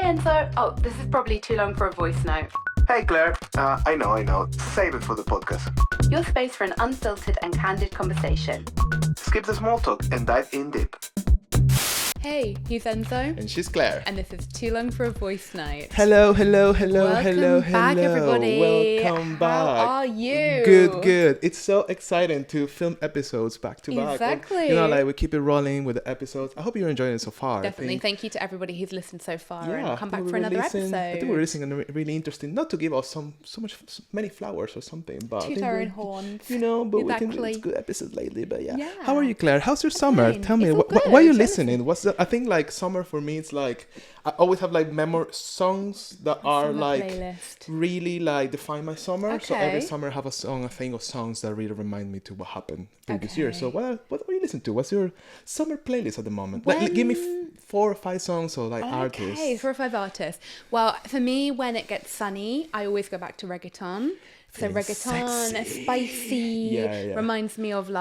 Enzo. Oh, this is probably too long for a voice note. Hey Claire, I know. Save it for the podcast. Your space for an unfiltered and candid conversation. Skip the small talk and dive in deep. Hey, he's Enzo. And she's Claire. And this is Too Long for a Voice Note. Hello. Welcome back, everybody. Welcome back. How are you? Good. It's so exciting to film episodes back to back. Exactly. And, we keep it rolling with the episodes. I hope you're enjoying it so far. Definitely. Thank you to everybody who's listened so far and come back we're for another episode. I think we're releasing a really interesting, not to give us many flowers or something, but toot our own horns. But Exactly. it's good episodes lately. But Yeah. How are you, Claire? How's your summer? Fine. Tell me, It's all why are you good. listening? I think summer for me, it's like I always have songs that are Summer like playlist. really define my summer. So every Okay. summer I have a thing of songs that really remind me to what happened previous year. So Okay. what are you listening to? What's your summer playlist at the moment? Give me 4 or 5 songs or artists. Okay, 4 or 5 artists. Well, for me, when it gets sunny, I always go back to reggaeton. So Feeling reggaeton, sexy. spicy, Yeah. reminds me of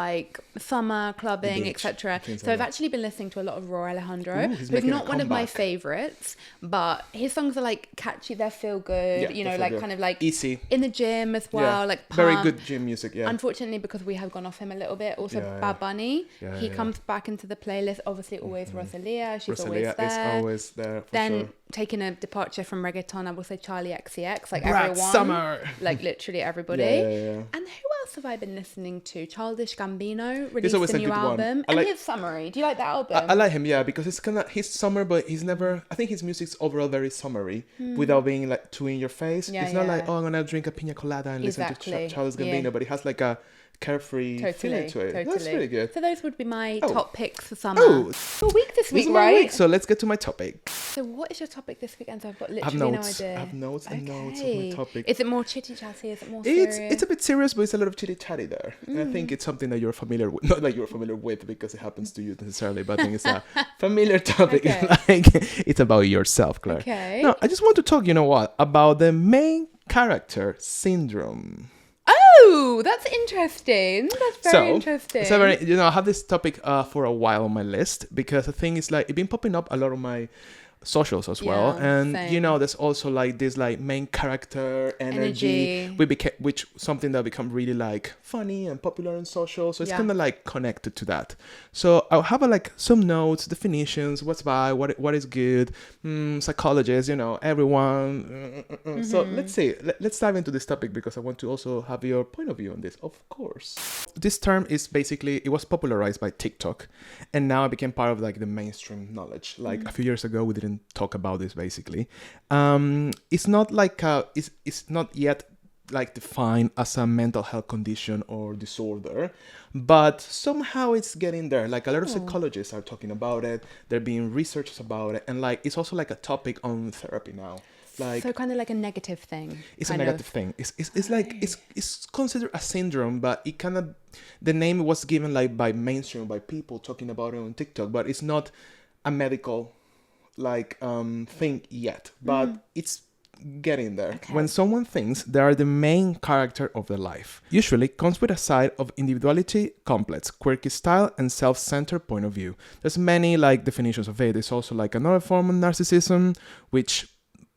summer, clubbing, Beach, etc. things So like I've that. actually been listening to a lot of Raw Alejandro, Ooh, he's who's making a not one of my comeback. favorites, but his songs are catchy, they feel good, Yeah, they feel good. kind of Easy. in the gym as well, pump. Very good gym music. Yeah. Unfortunately, because we have gone off him a little bit, also Yeah. Bad Bunny, Yeah, he yeah. comes back into the playlist, obviously always Rosalia, she's Rosalia always there. is always there for Then sure. taking a departure from reggaeton, I will say Charlie XCX, Brat everyone, Summer. literally everybody. Yeah. And who else have I been listening to? Childish Gambino He's released always a a new good one. album, I and like- his Summary. Do you like that album? I like him, because it's kind of his summer, but he's never. I think his music's overall very summery, without being too in your face. Yeah, it's not yeah. I'm gonna drink a pina colada and listen Exactly, to Charles Gambino, yeah. but he has a carefree feeling to it. Totally. That's really good. So those would be my Oh. top picks for summer. Oh. Your week this This week, is my right? week, so let's get to my topic. So what is your topic this weekend? So I've got I have literally notes. no idea. I have notes and notes of Okay. my topic. Is it more chitty chatty? Is it more serious? It's a bit serious, but it's a lot of chitty chatty there. And I think it's something that you're familiar with. Not that you're familiar with because it happens to you necessarily, but I think it's a familiar topic. Okay. It's about yourself, Claire. Okay. No, I just want to talk, about the main character syndrome. Oh, that's interesting. That's very interesting. So I have this topic for a while on my list because the thing is it's been popping up a lot on my socials as well, Yeah, and same. there's also this main character energy. Which something that become really funny and popular on social, so it's Yeah. kind of connected to that. So I'll have some notes, definitions, what is good, psychologists, everyone. So let's see, let's dive into this topic because I want to also have your point of view on this, of course. This term is basically, it was popularized by TikTok, and now it became part of the mainstream knowledge. A few years ago we didn't talk about this basically. It's not it's not yet defined as a mental health condition or disorder, but somehow it's getting there. A lot of psychologists are talking about it, there being researches about it, and it's also a topic on therapy now. So kind of like a negative thing. It's a negative thing. It's considered a syndrome, but it kind of, the name was given by mainstream, by people talking about it on TikTok, but it's not a medical thing yet, but it's getting there. Okay. When someone thinks they are the main character of their life, usually comes with a side of individuality, complex, quirky style, and self-centered point of view. There's many definitions of it. There's also another form of narcissism, which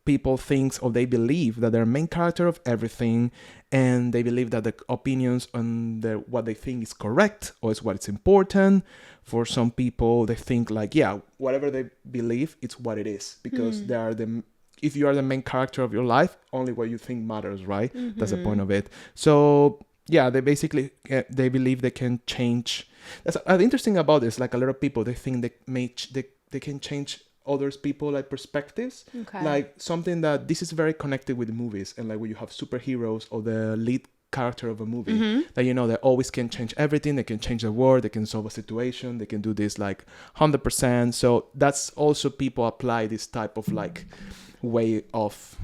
people think or they believe that they're main character of everything, and they believe that the opinions on what they think is correct or is what's important. For some people, they think whatever they believe, it's what it is, because they are if you are the main character of your life, only what you think matters, right? That's the point of it. So they basically they believe they can change. That's interesting about this. A lot of people, they think they can change others people perspectives. Okay. Something that this is very connected with the movies, and when you have superheroes or the lead character of a movie, that they always can change everything. They can change the world, they can solve a situation, they can do this 100%. So that's also, people apply this type of way of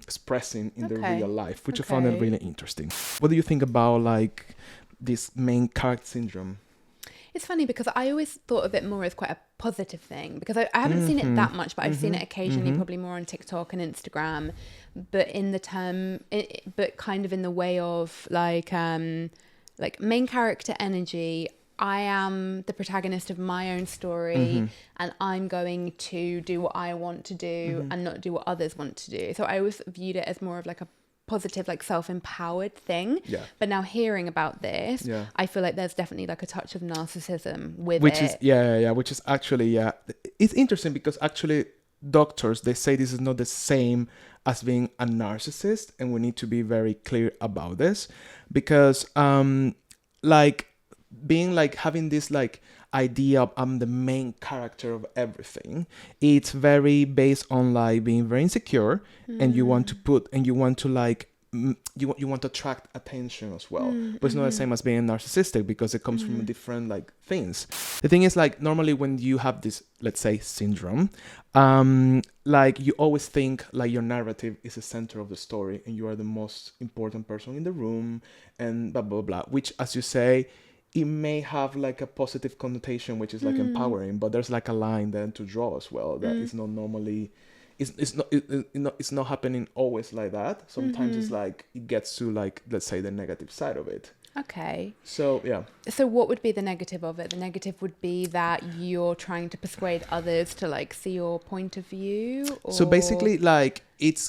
expressing in their real life, which I found it really interesting. What do you think about this main character syndrome? It's funny because I always thought of it more as quite a positive thing, because I haven't seen it that much, but I've seen it occasionally, probably more on TikTok and Instagram, but but kind of in the way of main character energy. I am the protagonist of my own story and I'm going to do what I want to do and not do what others want to do. So I always viewed it as more of like a positive, like self-empowered thing. Yeah. But now hearing about this, Yeah. I feel like there's definitely like a touch of narcissism with which it. which is actually, it's interesting because actually doctors, they say this is not the same as being a narcissist, and we need to be very clear about this, because like being like having this like idea of I'm the main character of everything, it's very based on like being very insecure and you want to like you want to attract attention as well, but it's not the same as being narcissistic because it comes from different like things. The thing is, like, normally when you have this, let's say, syndrome, like you always think like your narrative is the center of the story and you are the most important person in the room and blah blah blah, which, as you say, it may have like a positive connotation, which is like empowering, but there's like a line then to draw as well that is not normally, it's not happening always like that. Sometimes it's like it gets to like, let's say, the negative side of it. Okay. So yeah. So what would be the negative of it? The negative would be that you're trying to persuade others to like see your point of view. Or... So basically, like it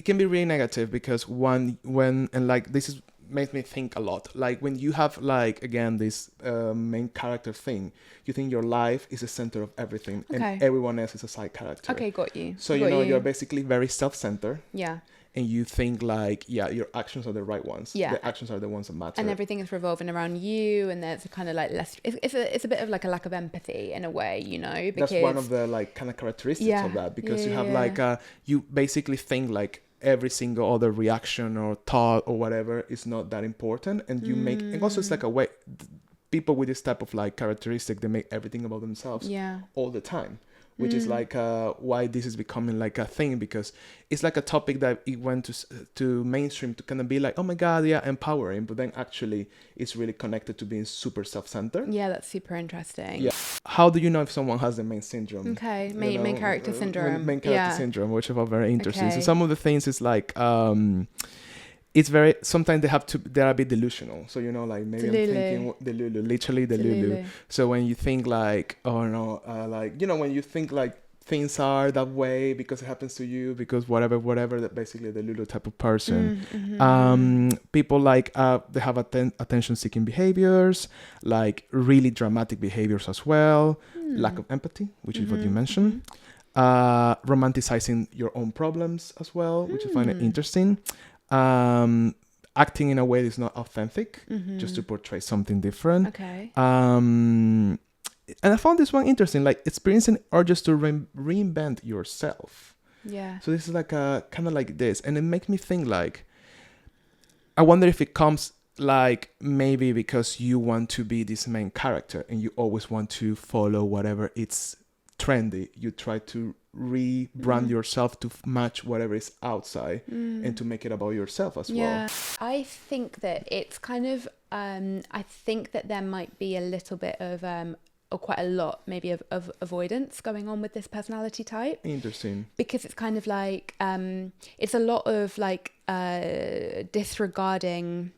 can be really negative because when and like this is makes me think a lot. Like when you have like, again, this main character thing, you think your life is the center of everything and everyone else is a side character. Okay, got you. So you're basically very self-centered. Yeah. And you think like, your actions are the right ones. Yeah. The actions are the ones that matter. And everything is revolving around you, and there's a kind of like less, it's a bit of like a lack of empathy in a way, you know, because that's one of the like kind of characteristics of that, because you have like you basically think like every single other reaction or thought or whatever is not that important, and you make, and also it's like a way, people with this type of like characteristic, they make everything about themselves all the time, which is like why this is becoming like a thing, because it's like a topic that it went to mainstream to kind of be like, oh my god, empowering, but then actually it's really connected to being super self-centered. Yeah, that's super interesting. Yeah. How do you know if someone has the main syndrome? Okay, main character syndrome. Main character syndrome, which I found very interesting. Okay. So some of the things is like it's very, sometimes they're a bit delusional. So, you know, like maybe I'm thinking literally the Lulu. So when you think like, oh no, like, you know, when you think like things are that way because it happens to you, because whatever, that basically the Lulu type of person. People like, they have attention-seeking behaviors, like really dramatic behaviors as well, lack of empathy, which is what you mentioned, romanticizing your own problems as well, which I find it interesting. Acting in a way that's not authentic, just to portray something different. Okay. And I found this one interesting, like experiencing urges to reinvent yourself. Yeah. So this is like a kind of like this, and it makes me think like, I wonder if it comes like maybe because you want to be this main character and you always want to follow whatever it's trendy. You try to rebrand yourself to match whatever is outside and to make it about yourself as well. I think that it's kind of I think that there might be a little bit of or quite a lot maybe of avoidance going on with this personality type. Interesting. Because it's kind of like it's a lot of like disregarding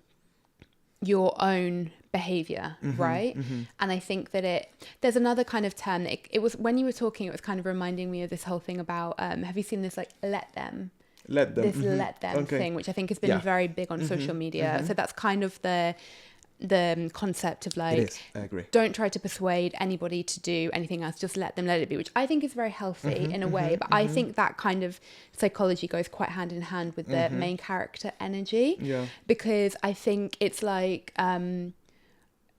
your own behavior, right? And I think that there's another kind of term that it was, when you were talking, it was kind of reminding me of this whole thing about have you seen this like let them thing, which I think has been very big on social media. So that's kind of the concept of like, I agree. Don't try to persuade anybody to do anything else, just let it be, which I think is very healthy in a way, but I think that kind of psychology goes quite hand in hand with the main character energy, because I think it's like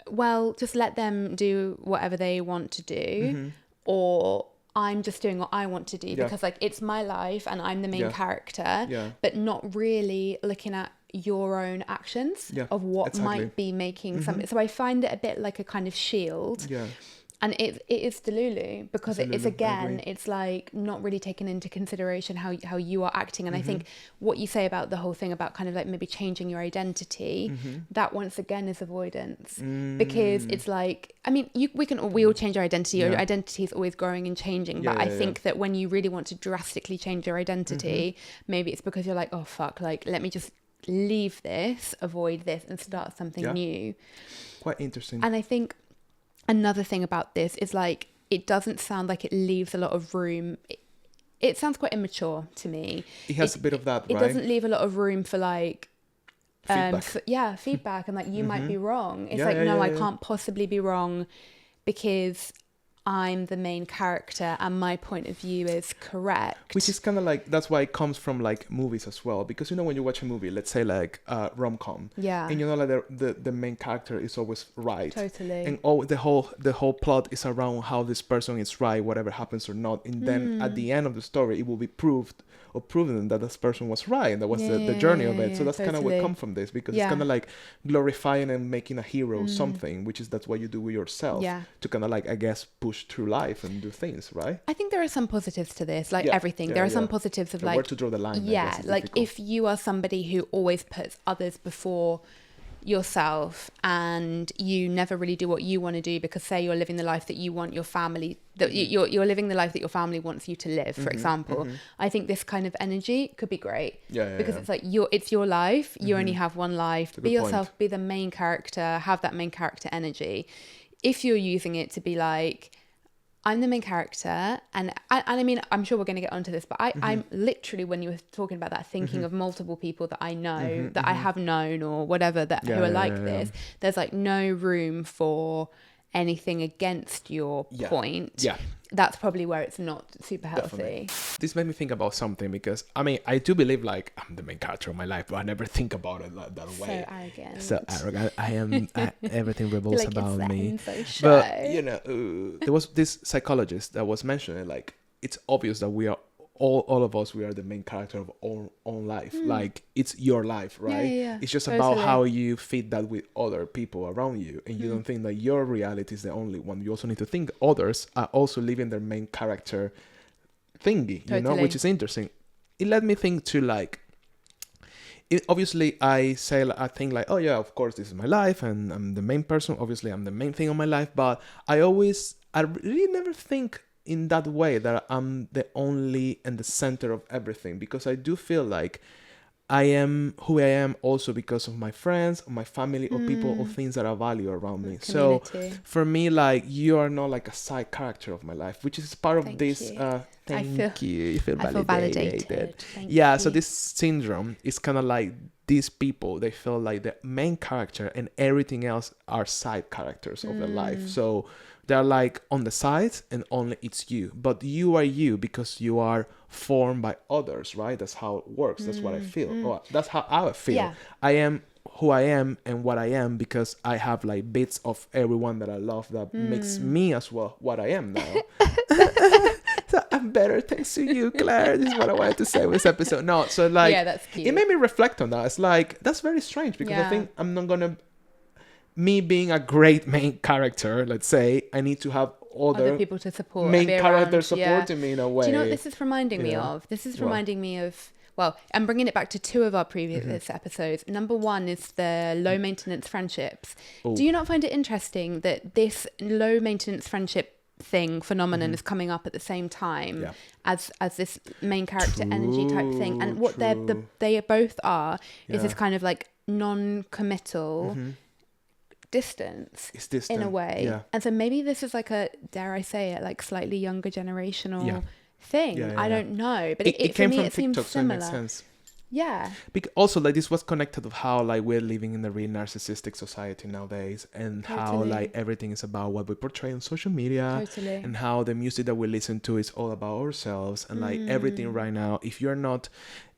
well, just let them do whatever they want to do, or I'm just doing what I want to do because like it's my life and I'm the main character, but not really looking at your own actions of what might be making something. So I find it a bit like a kind of shield. And it is Delulu, because it's again, it's like not really taking into consideration how you are acting. And I think what you say about the whole thing about kind of like maybe changing your identity, that once again is avoidance, because it's like, I mean, we all change our identity. Your identity is always growing and changing. But I think that when you really want to drastically change your identity, maybe it's because you're like, oh fuck, like let me just leave this, avoid this, and start something new. Quite interesting. And I think another thing about this is like, it doesn't sound like it leaves a lot of room. It sounds quite immature to me. It has a bit of that, right? It doesn't leave a lot of room for like, feedback. Feedback, and like, you might be wrong. It's I can't possibly be wrong because I'm the main character and my point of view is correct. Which is kind of like, that's why it comes from like movies as well, because you know when you watch a movie, let's say like rom-com, and you know like the main character is always right, totally, and the whole plot is around how this person is right, whatever happens or not, and then at the end of the story it will be proven that this person was right, and that was the journey of it. So that's kind of what comes from this, because it's kind of like glorifying and making a hero something, which is that's what you do with yourself to kind of like, I guess, push through life and do things, right? I think there are some positives to this, like everything. There are some positives of like, where to draw the line. Yeah, like difficult. If you are somebody who always puts others before yourself and you never really do what you want to do, because say you're living the life that you want your family, that you're living the life that your family wants you to live, for example, I think this kind of energy could be great, because it's like it's your life, you only have one life, be yourself, be the main character, have that main character energy. If you're using it to be like, I'm the main character, and I mean, I'm sure we're going to get onto this, but I'm literally, when you were talking about that, thinking of multiple people that I know, that I have known or whatever, who are like this. There's like no room for anything against your point. Yeah. That's probably where it's not super healthy. Definitely. This made me think about something, because I mean, I do believe like I'm the main character of my life, but I never think about it like that way. So arrogant. I am. Everything revolves like about me. So shy. But you know, there was this psychologist that was mentioning like, it's obvious that we are all of us, we are the main character of our own life. Like, it's your life, right? It's just about how you fit that with other people around you, and you don't think that your reality is the only one. You also need to think others are also living their main character thingy, you know, which is interesting. It led me think to like, obviously I think like, oh yeah, of course this is my life and I'm the main person, obviously I'm the main thing of my life, but I really never think in that way that I'm the only and the center of everything, because I do feel like I am who I am also because of my friends, or my family, or people, or things that I value around me. So for me, like, you are not like a side character of my life, which is part of this. Thank you. You feel validated. Yeah. So this syndrome is kind of like these people. They feel like the main character, and everything else are side characters of their life. So they're like on the sides, and only it's you. But you are you because you are formed by others, right? That's how it works. That's what I feel. Or that's how I feel. Yeah. I am who I am and what I am because I have like bits of everyone that I love that makes me as well what I am now. So I'm better thanks to you, Claire. This is what I wanted to say with this episode. No, so like, that's cute. It made me reflect on that. It's like, that's very strange, because I think I'm not gonna, me being a great main character, let's say, I need to have other people to support, main characters supporting me in a way. Do you know what this is reminding me of? This is reminding me of, well, I'm bringing it back to two of our previous episodes. Number one is the low maintenance friendships. Ooh. Do you not find it interesting that this low maintenance friendship phenomenon is coming up at the same time as this main character energy type thing? And what they both are is this kind of like non-committal distance. It's distant in a way. And so maybe this is like a, dare I say it, like slightly younger generational thing. I don't know, but it came for me, from it TikTok, seems similar. So it makes sense. Yeah. Because also, like, this was connected of how like we're living in a really narcissistic society nowadays, and how like everything is about what we portray on social media, and how the music that we listen to is all about ourselves, and like everything right now, if you're not,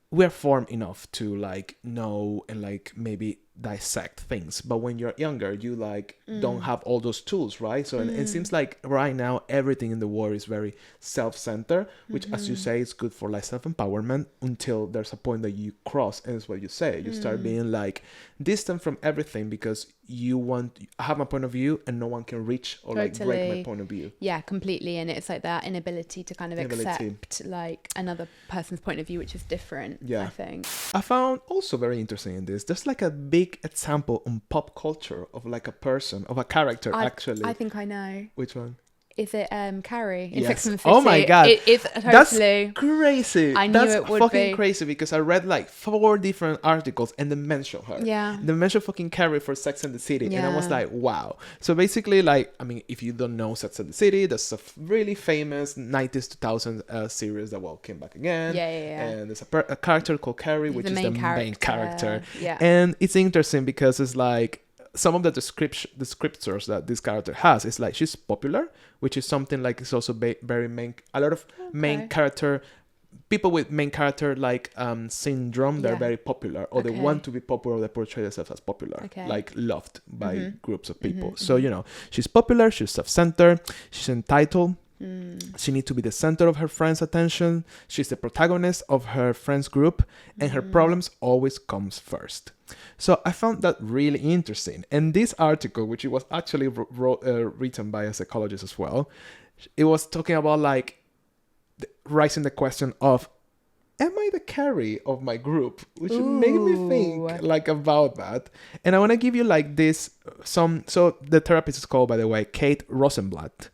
we're formed enough to like know and like maybe dissect things, but when you're younger you like don't have all those tools, right? So and it seems like right now everything in the world is very self-centered, which as you say is good for like self-empowerment, until there's a point that you cross, and it's what you say, you start being like distant from everything because you want, I have my point of view and no one can reach or like break my point of view. Yeah, completely. And it's like that inability to kind of accept like another person's point of view, which is different. I think I found also very interesting in this, there's like a big example on pop culture of like a person, of a character. Actually, I think I know which one. is it Carrie in Yes. Sex and the City? Oh my God. It's totally. That's crazy. I knew That's it would fucking be. crazy because I read like 4 different articles and they mention her. Yeah. They mention fucking Carrie for Sex and the City. And I was Yeah. like, wow. So basically, like, I mean, if you don't know Sex and the City, there's a really famous 90s 2000 series that came back again. Yeah, yeah, yeah. And there's a character called Carrie, which is the main character. Yeah. And it's interesting because it's like some of the descriptors that this character has is like she's popular, which is something like it's also very main. A lot of main character people with main character like syndrome, they're very popular, or they want to be popular, or they portray themselves as popular, like loved by groups of people. So you know, she's popular, she's self-centered, she's entitled. She needs to be the center of her friends' attention. She's the protagonist of her friends group, and her problems always comes first. So I found that really interesting. And this article, which it was actually written by a psychologist as well, it was talking about like raising the question of, am I the Carrie of my group? Which made me think like about that. And I want to give you like this so the therapist is called, by the way, Kate Rosenblatt.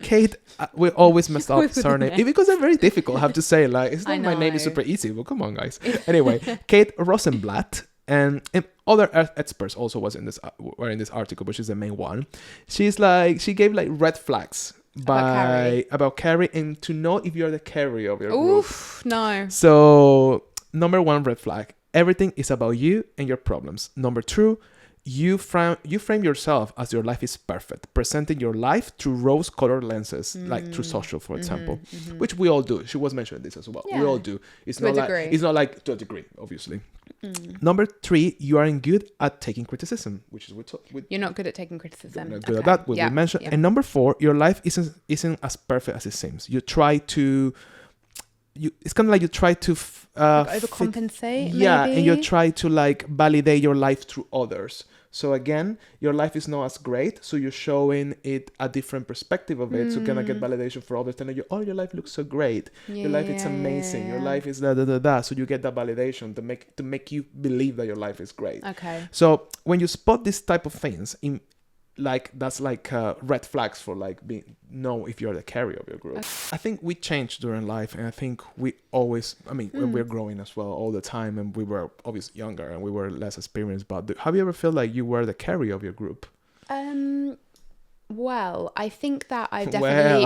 Kate, we always messed up surname. Because they're very difficult, I have to say. Like, it's not my name is super easy. Well, come on, guys. Anyway, Kate Rosenblatt and other experts also were in this article, but she's the main one. She gave like red flags about Carrie, and to know if you're the Carrie of your group. No. So number 1 red flag: everything is about you and your problems. Number 2, you frame yourself as your life is perfect, presenting your life through rose-colored lenses, like through social, for example, which we all do. She was mentioning this as well. We all do. It's not like to a degree, obviously. Number 3, you aren't good at taking criticism, which is you're not good at taking criticism. You're not good at that. We mentioned. And number 4, your life isn't as perfect as it seems. You try to. It's kind of like you try to overcompensate. Maybe? And you maybe? try to like validate your life through others. So again, your life is not as great, so you're showing it a different perspective of it. So can I get validation for others telling you, oh, your life looks so great, your life is amazing, your life is da da da da. So you get that validation to make you believe that your life is great. Okay. So when you spot this type of things in, like, that's like red flags for like know if you're the Carrie of your group. I think we changed during life, and I think we always, when we're growing as well all the time, and we were obviously younger and we were less experienced, but have you ever felt like you were the Carrie of your group? Well, I think that I've definitely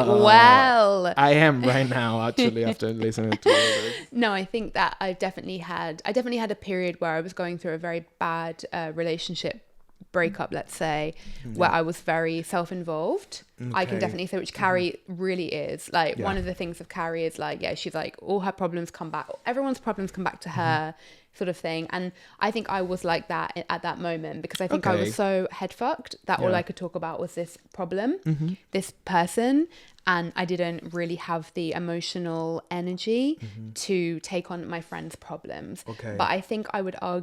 I am right now, actually, after listening to all this. No, I think that I definitely had a period where I was going through a very bad relationship breakup, let's say, where I was very self-involved. I can definitely say, which Carrie really is. Like, one of the things of Carrie is like, she's like, all her problems come back, everyone's problems come back to her, sort of thing. And I think I was like that at that moment, because I think I was so head fucked that all I could talk about was this problem, this person, and I didn't really have the emotional energy to take on my friend's problems. But I think I would I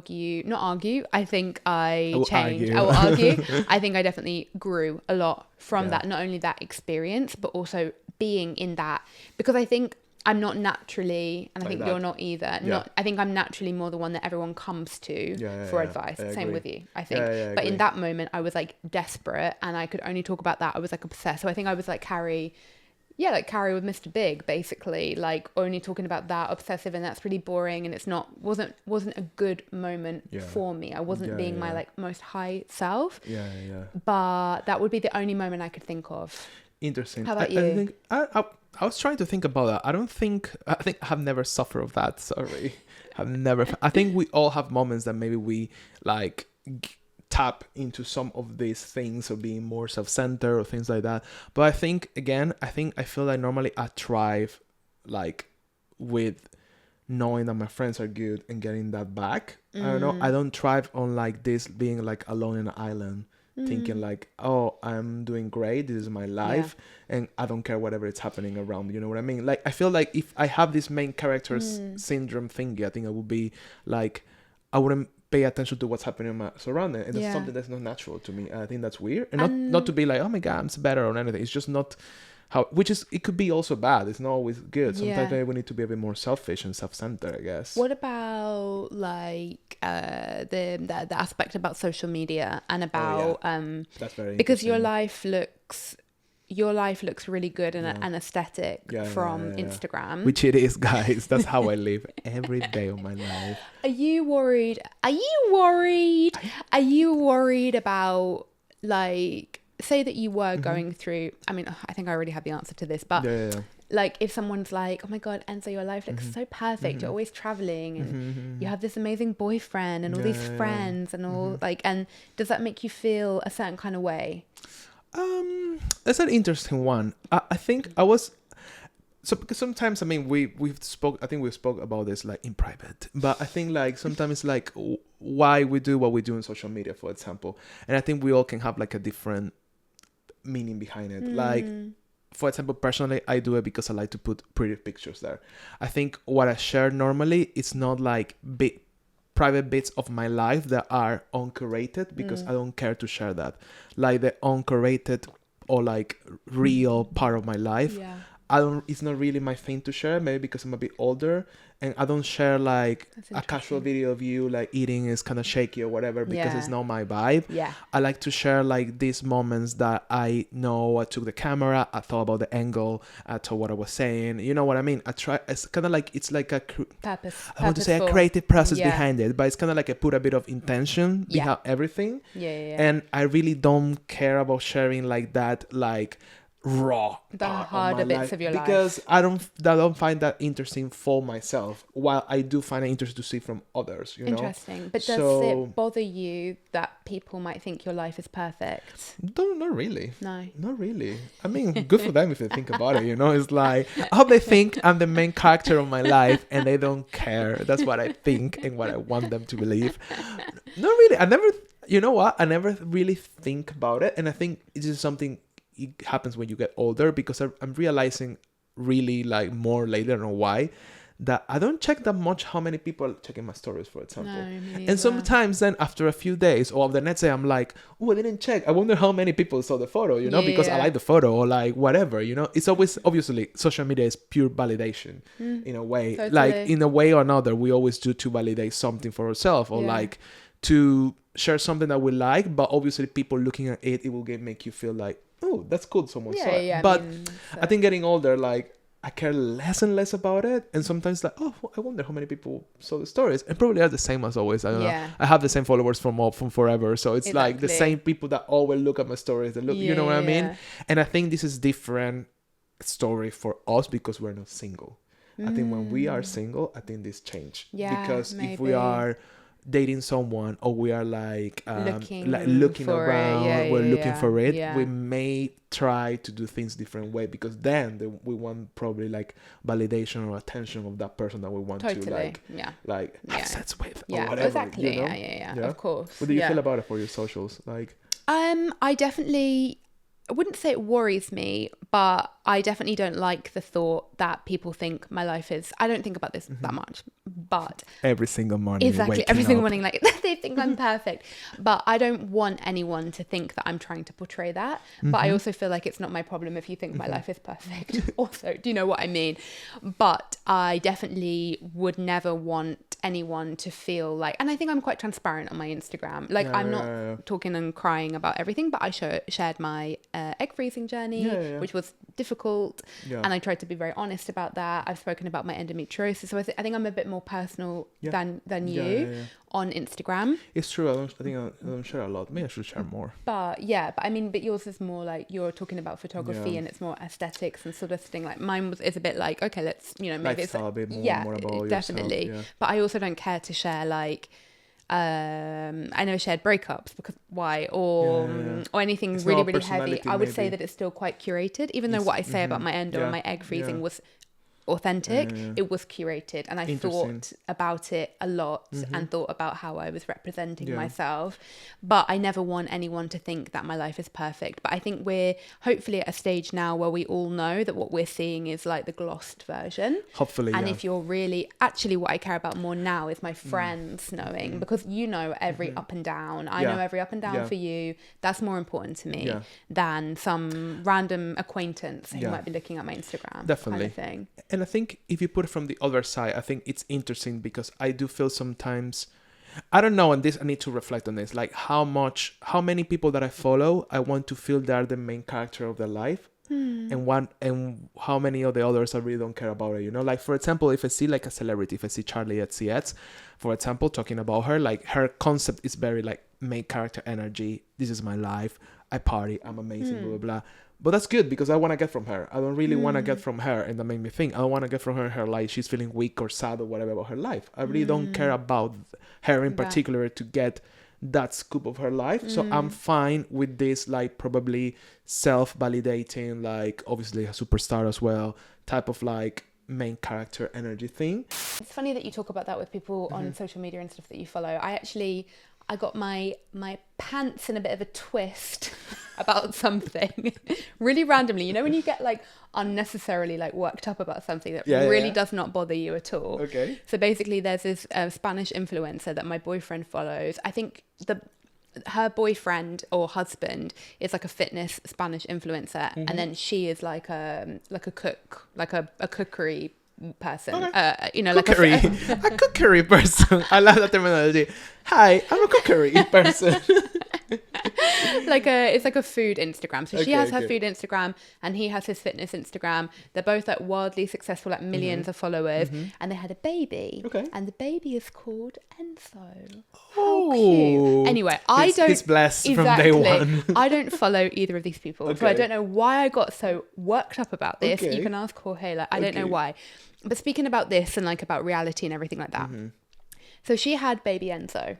think I changed. I will argue. I think I definitely grew a lot from that, not only that experience, but also being in that, because I think I'm not naturally, and I think you're not either. I think I'm naturally more the one that everyone comes to for advice. Same with you, I think. But in that moment, I was like desperate, and I could only talk about that. I was like obsessed. So I think I was like Carrie. Yeah, like Carrie with Mr. Big, basically, like only talking about that, obsessive, and that's really boring, and wasn't a good moment for me. I wasn't being my like most high self. But that would be the only moment I could think of. Interesting. How about you? I think I was trying to think about that. I think I have never suffered of that. Sorry, I think we all have moments that maybe we like tap into some of these things of being more self-centered or things like that. But I think I feel like normally I thrive like with knowing that my friends are good and getting that back. I don't know. I don't thrive on like this being like alone in an island, thinking like, oh, I'm doing great, this is my life, and I don't care whatever is happening around. You know what I mean? Like, I feel like if I have this main character's syndrome thingy, I think I would be like, I wouldn't pay attention to what's happening in my surrounding, and that's something that's not natural to me. I think that's weird, and not to be like, oh my god, I'm better or anything. It's just not how, it could be also bad. It's not always good. Sometimes maybe we need to be a bit more selfish and self-centered, I guess. What about like the aspect about social media and about that's very because your interesting. life looks your life looks really good and aesthetic from Instagram. Which it is, guys. That's how I live every day of my life. Are you worried about, like, say that you were going through, I mean, I think I already have the answer to this, but like if someone's like, oh my God, Enzo, your life looks so perfect. You're always traveling and you have this amazing boyfriend and all these friends and all like, and does that make you feel a certain kind of way? That's an interesting one. I think I was, so because sometimes, I mean, we spoke about this like in private, but I think like sometimes it's like why we do what we do in social media, for example. And I think we all can have like a different meaning behind it. Like, for example, personally, I do it because I like to put pretty pictures there. I think what I share normally is not like big private bits of my life that are uncurated, because I don't care to share that. Like the uncurated or like real part of my life. Yeah. It's not really my thing to share, maybe because I'm a bit older, and I don't share like a casual video of you like eating is kind of shaky or whatever, because it's not my vibe. Yeah. I like to share like these moments that I know I took the camera, I thought about the angle, I thought what I was saying. You know what I mean? It's kind of like, it's like a I want to say a creative process behind it, but it's kind of like I put a bit of intention behind everything. And I really don't care about sharing like that, like raw the harder bits of your life, because I don't find that interesting for myself, while I do find it interesting to see from others, you know. Interesting. But does it bother you that people might think your life is perfect? Not really. No, not really. I mean, good for them if they think about it, you know. It's like, I hope they think I'm the main character of my life and they don't care. That's what I think and what I want them to believe. Not really. I never really think about it, and I think it's just something, it happens when you get older, because I'm realizing really like more later, I don't know why, that I don't check that much how many people are checking my stories, for example. And sometimes then after a few days or the next day, I'm like, oh, I didn't check. I wonder how many people saw the photo, you know, because I like the photo or like whatever, you know. It's always, obviously, social media is pure validation in a way. Totally. Like in a way or another, we always do to validate something for ourselves, or like to share something that we like, but obviously people looking at it will make you feel like, oh, that's cool, someone saw it. But I think getting older, like, I care less and less about it, and sometimes like, oh, I wonder how many people saw the stories, and probably are the same as always. I don't know. I have the same followers from forever, so it's like the same people that always look at my stories. That look, you know what I mean? And I think this is different story for us because we're not single. I think when we are single, I think this change. Because if we are dating someone, or we are like looking around, we're looking for it, we may try to do things different way, because then we want probably like validation or attention of that person that we want to like have sex with or whatever. Exactly. You know? Of course. What do you feel about it for your socials? Like, I wouldn't say it worries me, but I definitely don't like the thought that people think my life is, I don't think about this that much, but every single morning, every single morning, like they think I'm perfect, but I don't want anyone to think that I'm trying to portray that. But I also feel like it's not my problem if you think my life is perfect. Also, do you know what I mean? But I definitely would never want anyone to feel like, and I think I'm quite transparent on my Instagram, like I'm not talking and crying about everything, but I shared my egg freezing journey, which was difficult, and I tried to be very honest about that. I've spoken about my endometriosis, so I think I'm a bit more personal than you on Instagram. It's true. I think I don't share a lot. Maybe I should share more. But but yours is more like, you're talking about photography and it's more aesthetics and sort of thing. Like mine is a bit like, okay, let's, you know, maybe lifestyle, it's a bit more about definitely yourself, but I also don't care to share like I never shared breakups, because why, or anything it's really heavy. I would say that it's still quite curated, even though what I say about my endo and my egg freezing was authentic. It was curated, and I thought about it a lot and thought about how I was representing myself, but I never want anyone to think that my life is perfect. But I think we're hopefully at a stage now where we all know that what we're seeing is like the glossed version, hopefully. And if you're really, actually what I care about more now is my friends knowing, because you know every up and down, I know every up and down for you. That's more important to me than some random acquaintance who might be looking at my Instagram. Definitely. Kind of thing. And I think if you put it from the other side, I think it's interesting, because I do feel sometimes, I don't know, and this, I need to reflect on this, like how many people that I follow, I want to feel they're the main character of their life. and how many of the others I really don't care about it, you know? Like, for example, if I see like a celebrity, if I see Charlie XCX, for example, talking about her, like her concept is very like main character energy. This is my life. I party. I'm amazing, blah, blah, blah. But that's good because I want to get from her. I don't really want to get from her, and that made me think. I don't want to get from her like she's feeling weak or sad or whatever about her life. I really don't care about her in particular to get that scoop of her life. So I'm fine with this, like, probably self-validating, like, obviously a superstar as well, type of like main character energy thing. It's funny that you talk about that with people on social media and stuff that you follow. I got my pants in a bit of a twist about something really randomly. You know, when you get like unnecessarily like worked up about something that really does not bother you at all. Okay. So basically there's this Spanish influencer that my boyfriend follows. I think her boyfriend or husband is like a fitness Spanish influencer, and then she is like a cook, like a cookery person. Okay. You know, cookery. Like a cookery person. I love that terminology. Hi, I'm a cookery person. It's like a food Instagram. So she has her food Instagram and he has his fitness Instagram. They're both like wildly successful, like millions of followers, and they had a baby. Okay. And the baby is called Enzo. How cute. Anyway, he's blessed from day one. I don't follow either of these people. So I don't know why I got so worked up about this. You can ask Jorge, like, I don't know why. But speaking about this and like about reality and everything like that. So she had baby Enzo.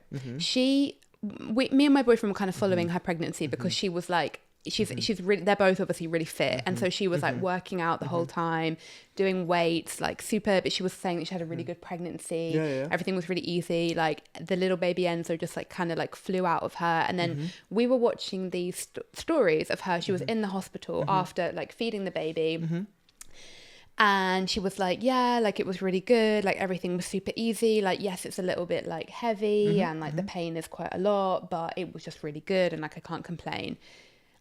Me and my boyfriend were kind of following her pregnancy because she was like, she's really, they're both obviously really fit. And so she was like working out the whole time, doing weights, like super, but she was saying that she had a really good pregnancy. Everything was really easy. Like the little baby Enzo just like kind of like flew out of her. And then we were watching these stories of her. She was in the hospital after like feeding the baby. And she was like, yeah, like it was really good. Like everything was super easy. Like, yes, it's a little bit like heavy and like the pain is quite a lot, but it was just really good. And like, I can't complain.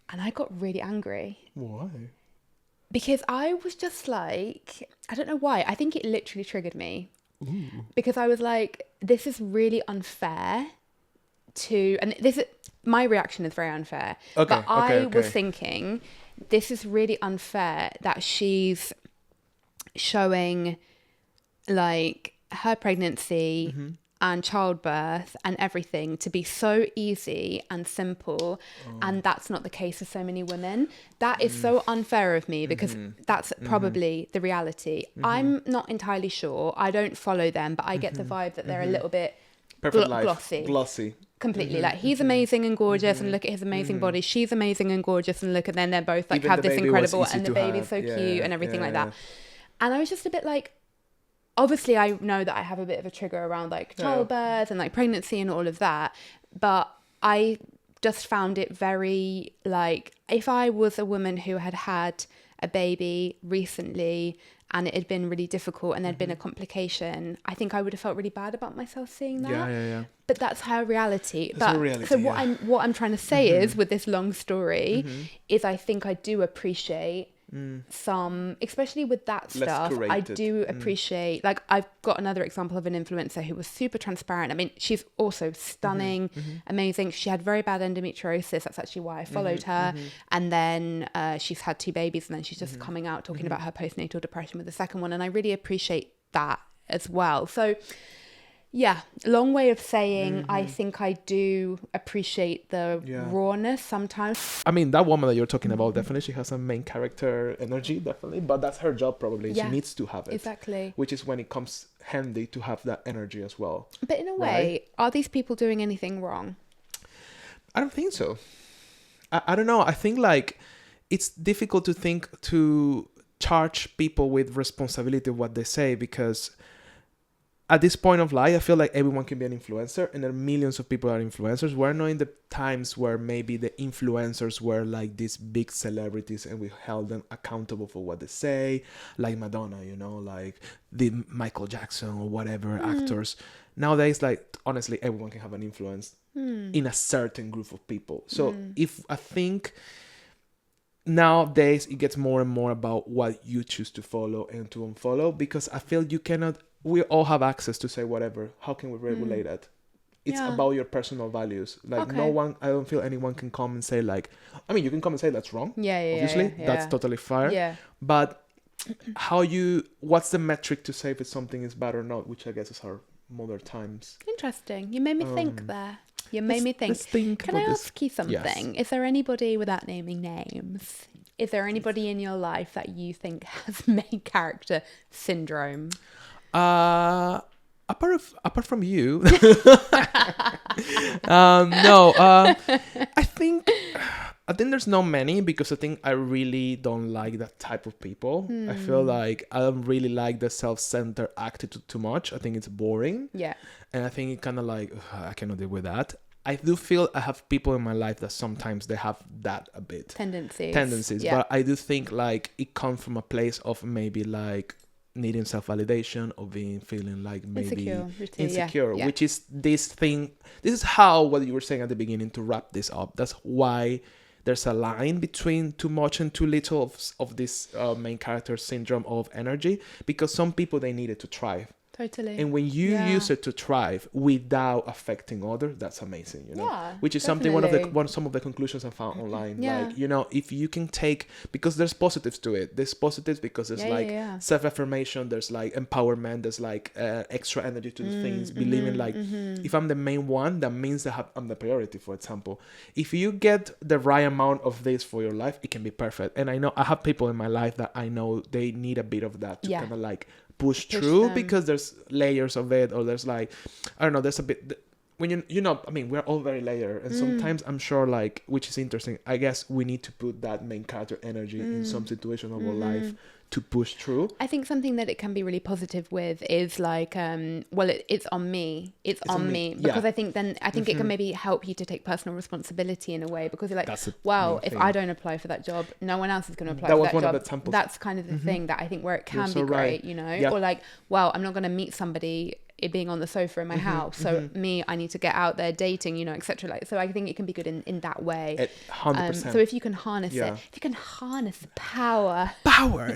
And I got really angry. Why? Because I was just like, I don't know why. I think it literally triggered me. Because I was like, this is really unfair and my reaction is very unfair. But I was thinking, this is really unfair that she's showing like her pregnancy and childbirth and everything to be so easy and simple, and that's not the case for so many women. That is so unfair of me because that's probably the reality. I'm not entirely sure. I don't follow them, but I get the vibe that they're a little bit glossy. Completely. Like he's amazing and gorgeous and look at his amazing body. She's amazing and gorgeous and look at them. They're both like have this incredible, and the baby's so cute and everything like that. And I was just a bit like, obviously I know that I have a bit of a trigger around like childbirth and like pregnancy and all of that. But I just found it very like, if I was a woman who had had a baby recently and it had been really difficult and there'd been a complication, I think I would have felt really bad about myself seeing that. Yeah. But that's her reality. So what I'm trying to say is, with this long story, is I think I do appreciate some, especially with that stuff, I do appreciate, like I've got another example of an influencer who was super transparent. I mean, she's also stunning, amazing. She had very bad endometriosis. That's actually why I followed her. And then she's had 2 babies, and then she's just coming out talking about her postnatal depression with the second one. And I really appreciate that as well. So yeah, long way of saying I think I do appreciate the rawness sometimes. I mean, that woman that you're talking about, definitely she has a main character energy, definitely, but that's her job probably. She needs to have it. Exactly. Which is when it comes handy to have that energy as well. But in a way, are these people doing anything wrong? I don't think so. I don't know. I think like it's difficult to charge people with responsibility of what they say, because at this point of life, I feel like everyone can be an influencer, and there are millions of people that are influencers. We're not in the times where maybe the influencers were like these big celebrities and we held them accountable for what they say, like Madonna, you know, like the Michael Jackson or whatever actors. Nowadays, like honestly, everyone can have an influence in a certain group of people. So if I think nowadays it gets more and more about what you choose to follow and to unfollow, because I feel we all have access to say whatever. How can we regulate it? it's about your personal values. Like no one, I don't feel anyone can come and say like, I mean, you can come and say that's wrong. Obviously, that's totally fair. Yeah. But what's the metric to say if something is bad or not? Which I guess is our modern times. Interesting. You made me think there. You made me think. Let's think. Can I ask you something? Yes. Is there anybody, without naming names, is there anybody in your life that you think has main character syndrome? Apart from you, no. I think there's not many, because I think I really don't like that type of people. I feel like I don't really like the self-centered attitude too much. I think it's boring. Yeah. And I think it kind of like, I cannot deal with that. I do feel I have people in my life that sometimes they have that a bit. Tendencies. Yeah. But I do think like it comes from a place of maybe like needing self-validation, or feeling like maybe insecure, yeah. which is this is how, what you were saying at the beginning, to wrap this up, that's why there's a line between too much and too little of this main character syndrome of energy, because some people, they need it to thrive. Totally. And when you use it to thrive without affecting others, that's amazing, you know. Yeah, which is definitely. some of the conclusions I found online. Yeah. Like, you know, if you can take, because there's positives to it. There's positives because there's self-affirmation, there's like empowerment, there's like extra energy to do things, believing like if I'm the main one, that means that I'm the priority, for example. If you get the right amount of this for your life, it can be perfect. And I know I have people in my life that I know they need a bit of that to kind of like push through them, because there's layers of it, or there's like, I don't know, there's a bit when you know, I mean, we're all very layered, and sometimes I'm sure, like, which is interesting, I guess we need to put that main character energy in some situation of our life to push through. I think something that it can be really positive with is like, it's on me. It's on me. Because I think it can maybe help you to take personal responsibility in a way, because you're like, if I don't apply for that job, no one else is going to apply for that job. Of the temples. That's kind of the thing that I think where it can be great, you know, or like, I'm not going to meet somebody it being on the sofa in my house, so I need to get out there dating, you know, etc. Like, so I think it can be good in that way. 100%. So if you can harness it, if you can harness the power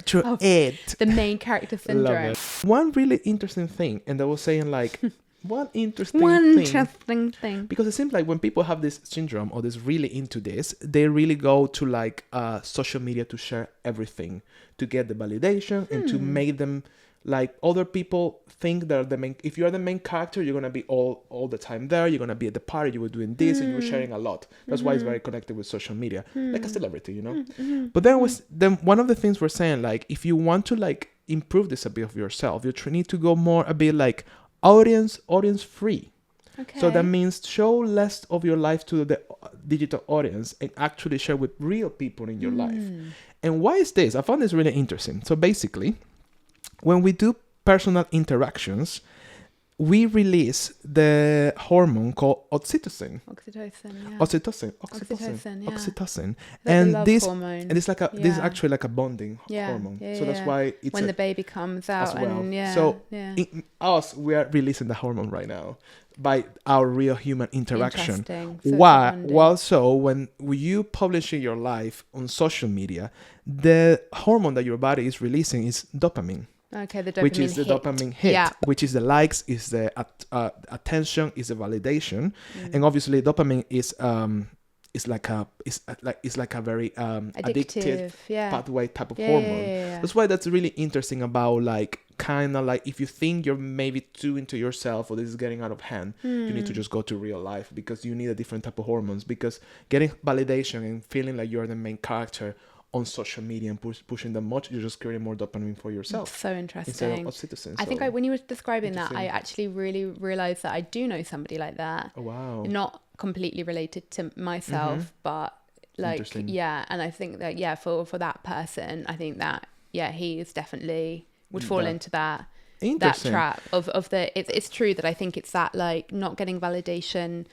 to it, the main character syndrome. One really interesting thing, and I was saying like one interesting thing, because it seems like when people have this syndrome or this really into this, they really go to like social media to share everything, to get the validation and to make them like other people think they're the main. If you are the main character, you're gonna be all the time there. You're gonna be at the party. You were doing this, and you were sharing a lot. That's why it's very connected with social media, like a celebrity, you know. But then one of the things we're saying, like, if you want to like improve this a bit of yourself, you need to go more a bit like audience free. Okay. So that means show less of your life to the digital audience and actually share with real people in your life. And why is this? I found this really interesting. So basically, when we do personal interactions, we release the hormone called oxytocin. Oxytocin. And this hormone. And it's like this is actually like a bonding hormone. So that's why it's when the baby comes out. In us, we are releasing the hormone right now by our real human interaction. So when you publish your life on social media, the hormone that your body is releasing is dopamine. Okay, the dopamine which is the dopamine hit, which is the likes, is the attention, is the validation, and obviously dopamine is like a very addictive pathway type of hormone. That's why that's really interesting about like kind of like if you think you're maybe too into yourself or this is getting out of hand, you need to just go to real life, because you need a different type of hormones, because getting validation and feeling like you're the main character on social media and pushing them much, you're just creating more dopamine for yourself. That's so interesting. Instead of oxytocin. I think when you were describing that, I actually really realized that I do know somebody like that. Oh, wow. Not completely related to myself, but like, and I think that, for that person, I think that, he is definitely would fall into that trap of the, it's true that I think it's that like not getting validation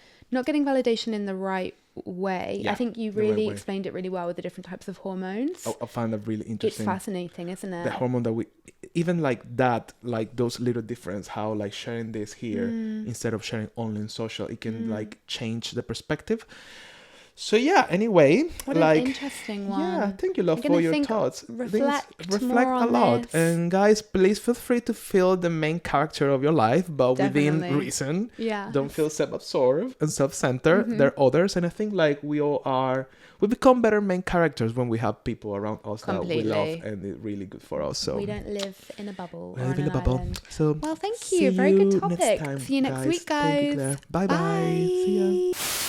in the right way. I think you really explained it really well with the different types of hormones. I find that really interesting. It's fascinating, isn't it? The hormone that we, even like that, like those little difference, how like sharing this here instead of sharing only in social, it can like change the perspective. So yeah, anyway, What an interesting one. Yeah, thank you, love, I'm for gonna your thoughts. Reflect Reflect more a on lot. this. And guys, please feel free to feel the main character of your life, but within Definitely. reason. Yeah. Don't feel self-absorbed and self-centered. There are others, and I think like we become better main characters when we have people around us that we love, and it's really good for us. So we don't live in a bubble. We live in a bubble. Island. So well, thank see you. Very good you topic. next time, See you next week, guys. Thank you, Claire. Bye bye. See ya.